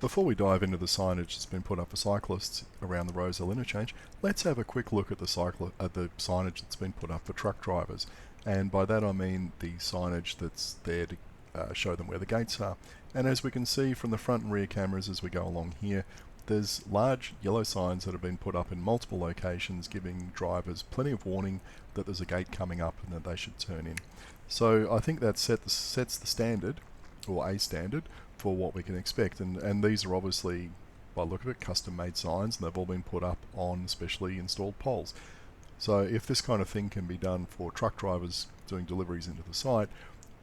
Before we dive into the signage that's been put up for cyclists around the Rozelle interchange, let's have a quick look at the signage that's been put up for truck drivers. And by that I mean the signage that's there to show them where the gates are. And as we can see from the front and rear cameras as we go along here, there's large yellow signs that have been put up in multiple locations, giving drivers plenty of warning that there's a gate coming up and that they should turn in. So I think that sets the standard, or a standard, for what we can expect. And these are obviously, by the look of it, custom made signs, and they've all been put up on specially installed poles. So if this kind of thing can be done for truck drivers doing deliveries into the site,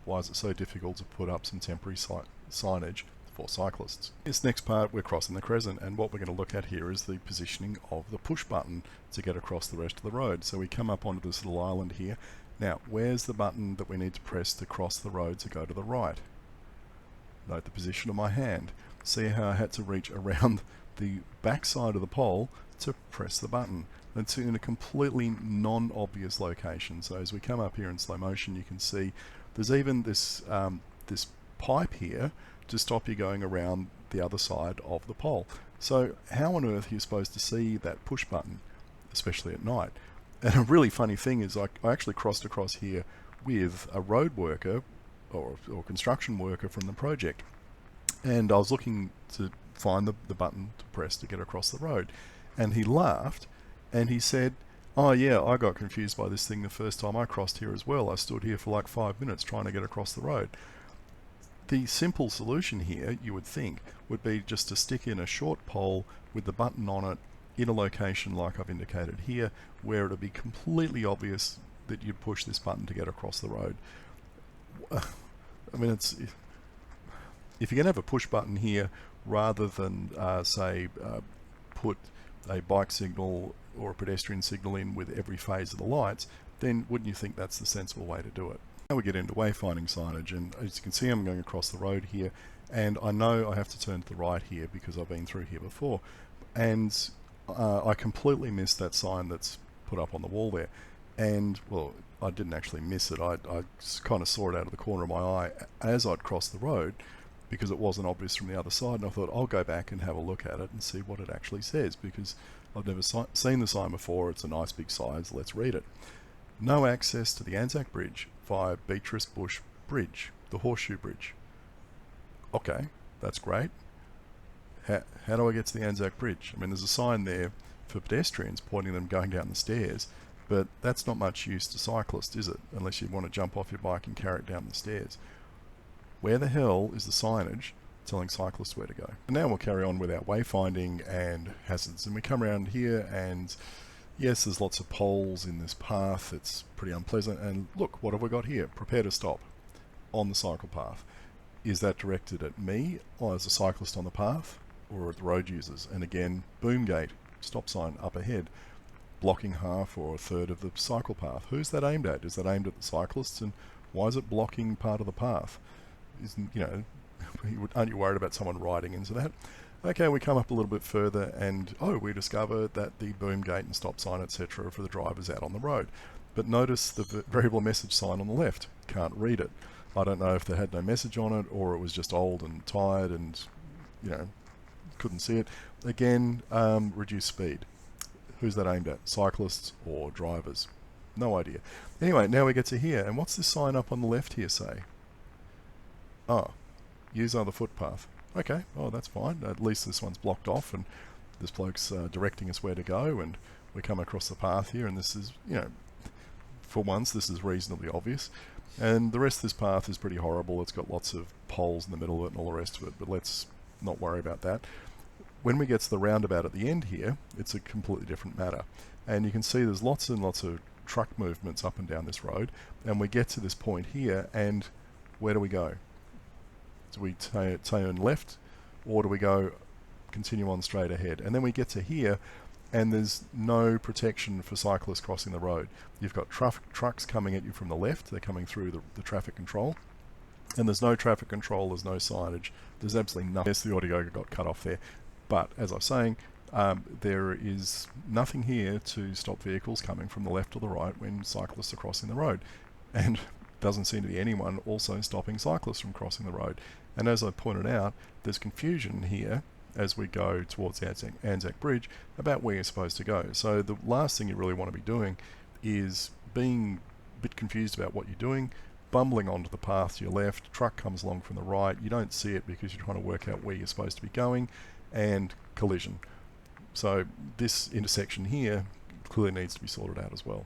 why is it so difficult to put up some temporary signage for cyclists? This next part, we're crossing the Crescent, and what we're going to look at here is the positioning of the push button to get across the rest of the road. So we come up onto this little island here. Now, where's the button that we need to press to cross the road to go to the right? Note the position of my hand. See how I had to reach around the back side of the pole to press the button. It's in a completely non-obvious location. So as we come up here in slow motion, you can see there's even this this pipe here to stop you going around the other side of the pole. So how on earth are you supposed to see that push button, especially at night? And a really funny thing is I actually crossed across here with a road worker or construction worker from the project, and I was looking to find the button to press to get across the road, and he laughed and he said, "Oh yeah, I got confused by this thing the first time I crossed here as well. I stood here for like 5 minutes trying to get across the road." The simple solution here, you would think, would be just to stick in a short pole with the button on it in a location like I've indicated here, where it would be completely obvious that you'd push this button to get across the road. I mean, if you're going to have a push button here rather than say put a bike signal or a pedestrian signal in with every phase of the lights, then wouldn't you think that's the sensible way to do it? Now we get into wayfinding signage, and as you can see, I'm going across the road here, and I know I have to turn to the right here because I've been through here before, and I completely missed that sign that's put up on the wall there. And well, I didn't actually miss it. I kind of saw it out of the corner of my eye as I'd crossed the road, because it wasn't obvious from the other side, and I thought I'll go back and have a look at it and see what it actually says, because I've never seen the sign before. It's a nice big size. Let's read it. No access to the Anzac Bridge via Beatrice Bush Bridge, the Horseshoe Bridge. Okay, that's great. How do I get to the Anzac Bridge? I mean, there's a sign there for pedestrians pointing them going down the stairs, but that's not much use to cyclists, is it? Unless you want to jump off your bike and carry it down the stairs. Where the hell is the signage telling cyclists where to go? And now we'll carry on with our wayfinding and hazards. And we come around here, and yes, there's lots of poles in this path. It's pretty unpleasant. And look, what have we got here? Prepare to stop on the cycle path. Is that directed at me or as a cyclist on the path, or at the road users? And again, boom gate, stop sign up ahead, blocking half or a third of the cycle path. Who's that aimed at? Is that aimed at the cyclists, and why is it blocking part of the path? Aren't you worried about someone riding into that? Okay, we come up a little bit further, and we discover that the boom gate and stop sign, etc., are for the drivers out on the road. But notice the variable message sign on the left. Can't read it. I don't know if they had no message on it, or it was just old and tired and couldn't see it. Again, reduce speed. Who's that aimed at? Cyclists or drivers? No idea. Anyway, now we get to here, and what's this sign up on the left here say? Oh, use other footpath. Okay, oh, that's fine. At least this one's blocked off, and this bloke's directing us where to go, and we come across the path here, and this is, for once, this is reasonably obvious. And the rest of this path is pretty horrible. It's got lots of poles in the middle of it and all the rest of it, but let's not worry about that. When we get to the roundabout at the end here, it's a completely different matter. And you can see there's lots and lots of truck movements up and down this road, and we get to this point here, and where do we go? Do we turn left, or do we go continue on straight ahead? And then we get to here, and there's no protection for cyclists crossing the road. You've got trucks coming at you from the left. They're coming through the traffic control, and there's no traffic control, there's no signage, there's absolutely nothing. Yes, the audio got cut off there, but as I was saying, there is nothing here to stop vehicles coming from the left or the right when cyclists are crossing the road, and doesn't seem to be anyone also stopping cyclists from crossing the road. And as I pointed out, there's confusion here as we go towards the Anzac Bridge about where you're supposed to go. So the last thing you really want to be doing is being a bit confused about what you're doing, bumbling onto the path to your left, truck comes along from the right, you don't see it because you're trying to work out where you're supposed to be going, and collision. So this intersection here clearly needs to be sorted out as well.